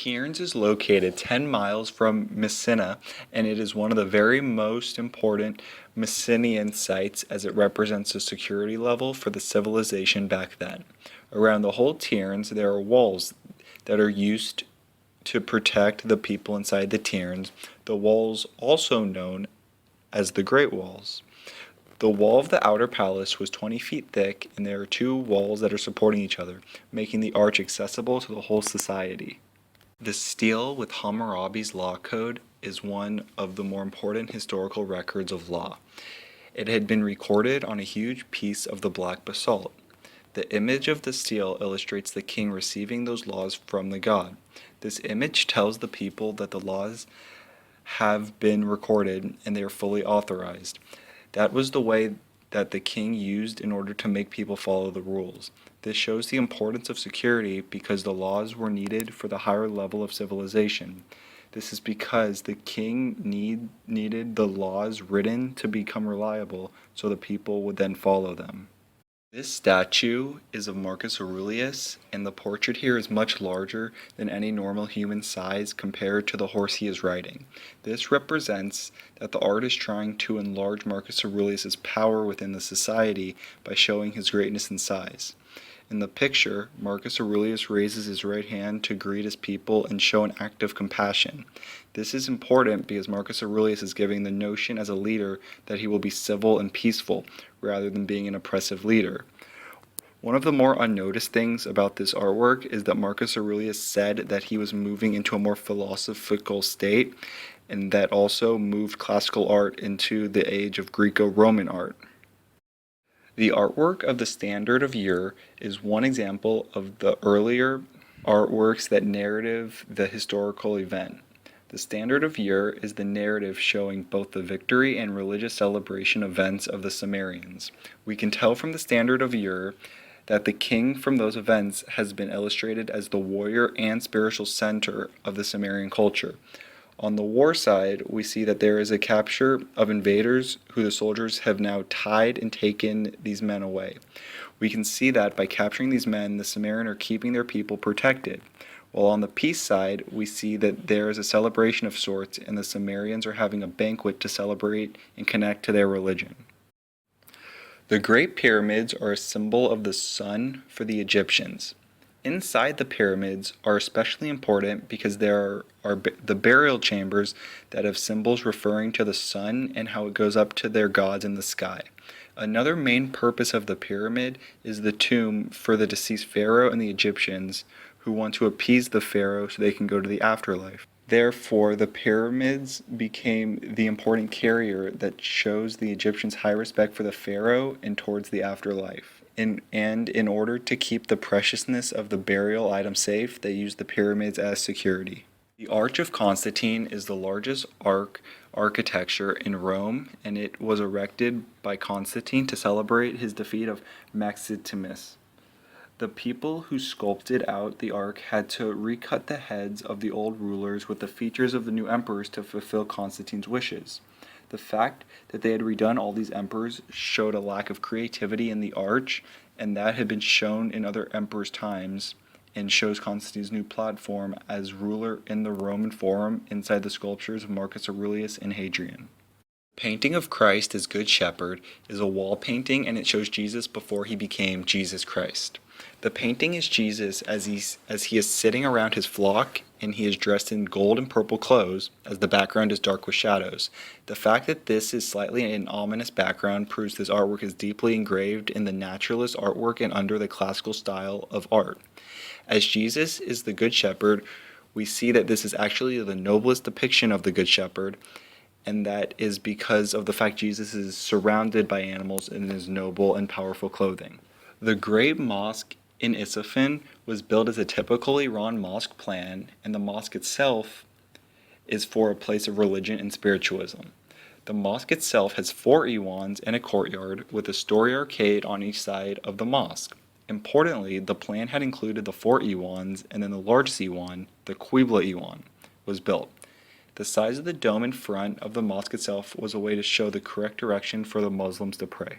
Tierns is located 10 miles from Messina, and it is one of the very most important Messinian sites as it represents the security level for the civilization back then. Around the whole Tierns, there are walls that are used to protect the people inside the Tierns, the walls also known as the Great Walls. The wall of the outer palace was 20 feet thick, and there are two walls that are supporting each other, making the arch accessible to the whole society. The stele with Hammurabi's law code is one of the more important historical records of law. It had been recorded on a huge piece of the black basalt. The image of the stele illustrates the king receiving those laws from the god. This image tells the people that the laws have been recorded and they are fully authorized. That was the way that the king used in order to make people follow the rules. This shows the importance of security because the laws were needed for the higher level of civilization. This is because the king needed the laws written to become reliable so the people would then follow them. This statue is of Marcus Aurelius, and the portrait here is much larger than any normal human size compared to the horse he is riding. This represents that the art is trying to enlarge Marcus Aurelius's power within the society by showing his greatness in size. In the picture, Marcus Aurelius raises his right hand to greet his people and show an act of compassion. This is important because Marcus Aurelius is giving the notion as a leader that he will be civil and peaceful, rather than being an oppressive leader. One of the more unnoticed things about this artwork is that Marcus Aurelius said that he was moving into a more philosophical state, and that also moved classical art into the age of Greco-Roman art. The artwork of the Standard of Year is one example of the earlier artworks that narrative the historical event. The Standard of Year is the narrative showing both the victory and religious celebration events of the Cimmerians. We can tell from the Standard of Year that the king from those events has been illustrated as the warrior and spiritual center of the Cimmerian culture. On the war side, we see that there is a capture of invaders who the soldiers have now tied and taken these men away. We can see that by capturing these men, the Cimmerian are keeping their people protected. While on the peace side, we see that there is a celebration of sorts, and the Cimmerians are having a banquet to celebrate and connect to their religion. The Great Pyramids are a symbol of the sun for the Egyptians. Inside the pyramids are especially important because there are the burial chambers that have symbols referring to the sun and how it goes up to their gods in the sky. Another main purpose of the pyramid is the tomb for the deceased pharaoh and the Egyptians who want to appease the pharaoh so they can go to the afterlife. Therefore, the pyramids became the important carrier that shows the Egyptians' high respect for the pharaoh and towards the afterlife. And in order to keep the preciousness of the burial item safe, they used the pyramids as security. The Arch of Constantine is the largest architecture in Rome, and it was erected by Constantine to celebrate his defeat of Maximus. The people who sculpted out the ark had to recut the heads of the old rulers with the features of the new emperors to fulfill Constantine's wishes. The fact that they had redone all these emperors showed a lack of creativity in the arch, and that had been shown in other emperors' times, and shows Constantine's new platform as ruler in the Roman Forum inside the sculptures of Marcus Aurelius and Hadrian. Painting of Christ as Good Shepherd is a wall painting, and it shows Jesus before he became Jesus Christ. The painting is Jesus as he is sitting around his flock, and he is dressed in gold and purple clothes, as the background is dark with shadows. The fact that this is slightly an ominous background proves this artwork is deeply engraved in the naturalist artwork and under the classical style of art. As Jesus is the Good Shepherd, we see that this is actually the noblest depiction of the Good Shepherd, and that is because of the fact Jesus is surrounded by animals in his noble and powerful clothing. The Great Mosque in Isfahan was built as a typical Iran mosque plan, and the mosque itself is for a place of religion and spiritualism. The mosque itself has 4 iwans and a courtyard with a story arcade on each side of the mosque. Importantly, the plan had included the 4 iwans, and then the largest iwan, the Qibla iwan, was built. The size of the dome in front of the mosque itself was a way to show the correct direction for the Muslims to pray.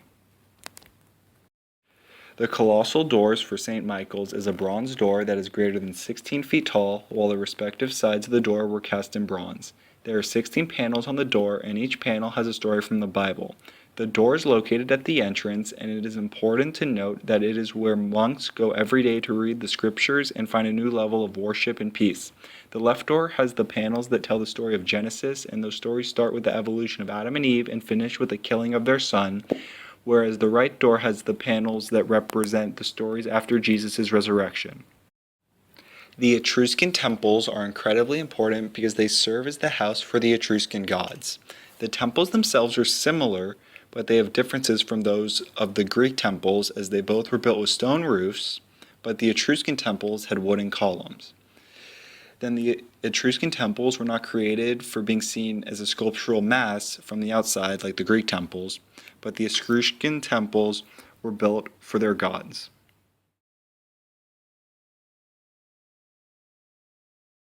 The colossal doors for St. Michael's is a bronze door that is greater than 16 feet tall, while the respective sides of the door were cast in bronze. There are 16 panels on the door, and each panel has a story from the Bible. The door is located at the entrance, and it is important to note that it is where monks go every day to read the scriptures and find a new level of worship and peace. The left door has the panels that tell the story of Genesis, and those stories start with the evolution of Adam and Eve and finish with the killing of their son, whereas the right door has the panels that represent the stories after Jesus' resurrection. The Etruscan temples are incredibly important because they serve as the house for the Etruscan gods. The temples themselves are similar, but they have differences from those of the Greek temples, as they both were built with stone roofs, but the Etruscan temples had wooden columns. Then the Etruscan temples were not created for being seen as a sculptural mass from the outside like the Greek temples, but the Etruscan temples were built for their gods.